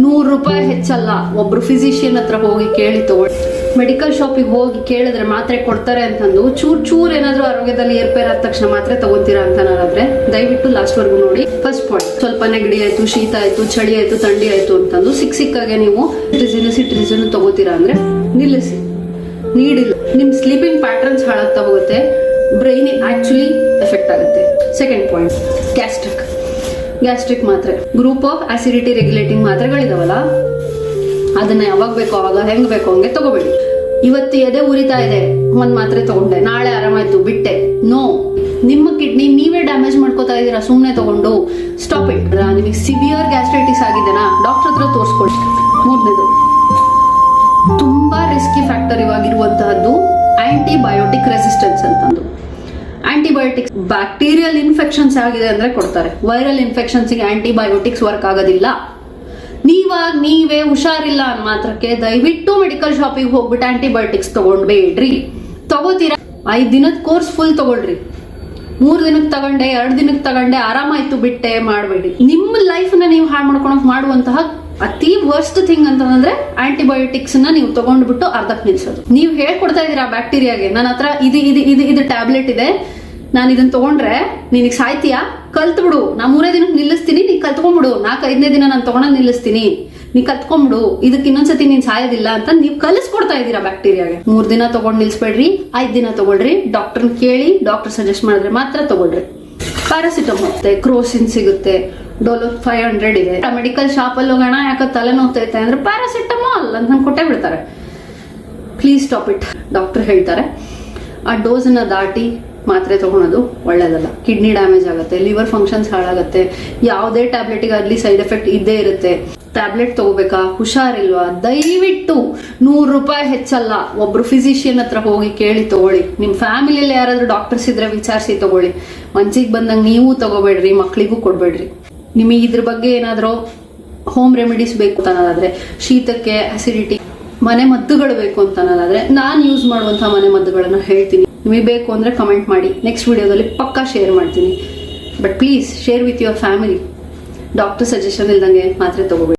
₹100 ಹೆಚ್ಚಲ್ಲ. ಒಬ್ರು ಫಿಸಿಷಿಯನ್ ಹತ್ರ ಹೋಗಿ ಕೇಳಿ ತಗೊಳ್ಳಿ. ಮೆಡಿಕಲ್ ಶಾಪಿಗೆ ಹೋಗಿ ಕೇಳಿದ್ರೆ ಮಾತ್ರೆ ಕೊಡ್ತಾರೆ ಅಂತಂದು ಚೂರ್ ಏನಾದ್ರೂ ಆರೋಗ್ಯದಲ್ಲಿ ಏರ್ಪೇರ್ ಆದ ತಕ್ಷಣ ಮಾತ್ರೆ ತಗೋತೀರಾ ಅಂತ ನಾನಾದ್ರೆ ದಯವಿಟ್ಟು ಲಾಸ್ಟ್ ವರ್ಗು ನೋಡಿ. ಫಸ್ಟ್ ಪಾಯಿಂಟ್, ಸ್ವಲ್ಪ ನೆಗಡಿ ಆಯ್ತು, ಶೀತ ಆಯ್ತು, ಚಳಿ ಆಯ್ತು, ಥಂಡಿ ಆಯ್ತು ಅಂತಂದು ಸಿಕ್ಕಾಗೆ ನೀವು ಸಿಟ್ರಿಜಿನ್ ತಗೋತೀರಾ ಅಂದ್ರೆ ನಿಲ್ಲಿಸಿ. ನೀಡಿಲ್ಲ, ನಿಮ್ ಸ್ಲೀಪಿಂಗ್ ಪ್ಯಾಟರ್ನ್ಸ್ ಹಾಳಾಗ್ತಾ ಹೋಗುತ್ತೆ, ಬ್ರೈನ್ ಆಕ್ಚುಲಿ ಎಫೆಕ್ಟ್ ಆಗುತ್ತೆ. ಸೆಕೆಂಡ್ ಪಾಯಿಂಟ್, ಗ್ಯಾಸ್ಟ್ರಿಕ್ ಮಾತ್ರೆ, ಗ್ರೂಪ್ ಆಫ್ ಆಸಿಡಿಟಿ ರೆಗ್ಯುಲೇಟಿಂಗ್ ಮಾತ್ರೆಗಳಿದಾವಲ್ಲ, ಅದನ್ನ ಯಾವಾಗ ಬೇಕೋ ಅವಾಗ ಹೆಂಗ್ ಬೇಕೋ ಹಂಗೆ ತಗೋಬೇಡಿ. ಇವತ್ತು ಎದೆ ಉರಿತಾ ಇದೆ, ಒಂದ್ ಮಾತ್ರೆ ತಗೊಂಡೆ, ನಾಳೆ ಆರಾಮಾಯ್ತು ಬಿಟ್ಟೆ. ನೋ, ನಿಮ್ಮ ಕಿಡ್ನಿ ನೀವೇ ಡ್ಯಾಮೇಜ್ ಮಾಡ್ಕೋತಾ ಇದೀರಾ ಸುಮ್ನೆ ತಗೊಂಡು. Stop it. ನಿಮಗೆ ಸಿವಿಯರ್ ಗ್ಯಾಸ್ಟ್ರೈಟಿಸ್ ಆಗಿದೆನಾ, ಡಾಕ್ಟರ್ ಹತ್ರ ತೋರಿಸ್ಕೊಳ್ಳಿ. ಮೂರನೇದು, ತುಂಬಾ ರಿಸ್ಕಿ ಫ್ಯಾಕ್ಟರ್ ಇವಾಗಿರುವಂತಹದ್ದು ಆಂಟಿಬಯೋಟಿಕ್ ರೆಸಿಸ್ಟೆನ್ಸ್ ಅಂತಂದು. ಆಂಟಿಬಯೋಟಿಕ್ಸ್ ಬ್ಯಾಕ್ಟೀರಿಯಲ್ ಇನ್ಫೆಕ್ಷನ್ಸ್ ಆಗಿದೆ ಅಂದ್ರೆ ಕೊಡ್ತಾರೆ. ವೈರಲ್ ಇನ್ಫೆಕ್ಷನ್ಸ್ ಗೆ ಆಂಟಿಬಯೋಟಿಕ್ಸ್ ವರ್ಕ್ ಆಗೋದಿಲ್ಲ. ನೀವೇ ಹುಷಾರಿಲ್ಲ ಅನ್ನೋ ಮಾತ್ರಕ್ಕೆ ದಯವಿಟ್ಟು ಮೆಡಿಕಲ್ ಶಾಪಿಗೆ ಹೋಗ್ಬಿಟ್ಟು ಆಂಟಿಬಯೋಟಿಕ್ಸ್ ತಗೊಂಡ್ಬೇಡ್ರಿ. ತಗೋತೀರಾ 5 ದಿನದ ಕೋರ್ಸ್ ಫುಲ್ ತಗೊಳ್ರಿ. 3 ದಿನಕ್ಕೆ ತಗೊಂಡೆ, 2 ದಿನಕ್ಕೆ ತಗೊಂಡೆ, ಆರಾಮಾಯ್ತು ಬಿಟ್ಟೆ ಮಾಡಬೇಡಿ. ನಿಮ್ಮ ಲೈಫ್ ನ ನೀವು ಹಾಳು ಮಾಡ್ಕೊಳಕ್ ಮಾಡುವಂತಹ ಅತಿ ವರ್ಸ್ಟ್ ಥಿಂಗ್ ಅಂತಂದ್ರೆ ಆಂಟಿಬಯೋಟಿಕ್ಸ್ ನ ನೀವು ತಗೊಂಡ್ಬಿಟ್ಟು ಅರ್ಧಕ್ಕೆ ನಿಲ್ಸೋದು. ನೀವು ಹೇಳ್ಕೊಡ್ತಾ ಇದೀರಾ ಬ್ಯಾಕ್ಟೀರಿಯಾಗೆ, ನನ್ನ ಹತ್ರ ಇದು ಟ್ಯಾಬ್ಲೆಟ್ ಇದೆ, ನಾನು ಇದನ್ನ ತಗೊಂಡ್ರೆ ನಿನಗೆ ಸಾಯ್ತೀಯಾ, ಕಲ್ತ್ಬಿಡು, ನಾ 3ನೇ ದಿನಕ್ಕೆ ನಿಲ್ಲಿಸ್ತೀನಿ, ನೀ ಕಲ್ತ್ಕೊಂಡ್ಬಿಡು, 4-5ನೇ ದಿನ ನಾನು ತಗೊಂಡ್ ನಿಲ್ಲಿಸ್ತೀನಿ, ನೀ ಕಲ್ತ್ಕೊಂಡ್ಬಿಡು, ಇದಕ್ಕೆ ಇನ್ನೊಂದ್ಸತಿ ನೀನ್ ಸಾಯೋದಿಲ್ಲ ಅಂತ ನೀವು ಕಲಿಸ್ಕೊಡ್ತಾ ಇದ್ದೀರಾ ಬ್ಯಾಕ್ಟೀರಿಯಾಗೆ. 3 ದಿನ ತಗೊಂಡ್ ನಿಲ್ಸ್ಬೇಡ್ರಿ, 5 ದಿನ ತಗೊಳ್ರಿ. ಡಾಕ್ಟರ್ ಕೇಳಿ, ಡಾಕ್ಟರ್ ಸಜೆಸ್ಟ್ ಮಾಡಿದ್ರೆ ಮಾತ್ರ ತಗೊಳ್ರಿ. ಪ್ಯಾರಾಸಿಟಮಾಲ್, ಕ್ರೋಸಿನ್ ಸಿಗುತ್ತೆ, ಡೋಲೋ 500 ಇದೆ. ಮೆಡಿಕಲ್ ಶಾಪ್ ಅಲ್ಲಿ ಹೋಗೋಣ, ಯಾಕೆ ತಲೆ ನೋವ್ತೈತೆ ಅಂದ್ರೆ ಪ್ಯಾರಾಸಿಟಮಾಲ್ ಅಂತ ಕೊಟ್ಟೆ ಬಿಡ್ತಾರೆ. Please stop it. ಡಾಕ್ಟರ್ ಹೇಳ್ತಾರೆ ಆ ಡೋಸ್ ನ ದಾಟಿ ಮಾತ್ರೆ ತಗೊಳೋದು ಒಳ್ಳೇದಲ್ಲ. ಕಿಡ್ನಿ ಡ್ಯಾಮೇಜ್ ಆಗುತ್ತೆ, ಲಿವರ್ ಫಂಕ್ಷನ್ಸ್ ಹಾಳಾಗುತ್ತೆ. ಯಾವುದೇ ಟ್ಯಾಬ್ಲೆಟ್ಗೆ ಅಲ್ಲಿ ಸೈಡ್ ಎಫೆಕ್ಟ್ ಇದ್ದೇ ಇರುತ್ತೆ. ಟ್ಯಾಬ್ಲೆಟ್ ತಗೋಬೇಕಾ, ಹುಷಾರಿಲ್ವಾ, ದಯವಿಟ್ಟು ₹100 ಹೆಚ್ಚಲ್ಲ. ಒಬ್ರು ಫಿಸಿಷಿಯನ್ ಹತ್ರ ಹೋಗಿ ಕೇಳಿ ತಗೊಳ್ಳಿ. ನಿಮ್ ಫ್ಯಾಮಿಲಿಯಲ್ಲಿ ಯಾರಾದ್ರೂ ಡಾಕ್ಟರ್ಸ್ ಇದ್ರೆ ವಿಚಾರಿಸಿ ತಗೊಳ್ಳಿ. ಮನ್ಸಿಗೆ ಬಂದಂಗೆ ನೀವು ತಗೋಬೇಡ್ರಿ, ಮಕ್ಳಿಗೂ ಕೊಡ್ಬೇಡ್ರಿ. ನಿಮಗೆ ಇದ್ರ ಬಗ್ಗೆ ಏನಾದ್ರೂ ಹೋಮ್ ರೆಮಿಡೀಸ್ ಬೇಕು ಅನ್ನೋದಾದ್ರೆ, ಶೀತಕ್ಕೆ, ಅಸಿಡಿಟಿ ಮನೆ ಮದ್ದುಗಳು ಬೇಕು ಅಂತ ಅನ್ನೋದಾದ್ರೆ ನಾನು ಯೂಸ್ ಮಾಡುವಂತಹ ಮನೆ ಮದ್ದುಗಳನ್ನ ಹೇಳ್ತೀನಿ. ನಿಮಗೆ ಬೇಕು ಅಂದ್ರೆ ಕಮೆಂಟ್ ಮಾಡಿ, ನೆಕ್ಸ್ಟ್ ವಿಡಿಯೋದಲ್ಲಿ ಪಕ್ಕಾ ಶೇರ್ ಮಾಡ್ತೀನಿ. But please share with your family. Doctor suggestion ಇಲ್ದಂಗೆ ಮಾತ್ರೆ ತಗೋಬೇಡಿ.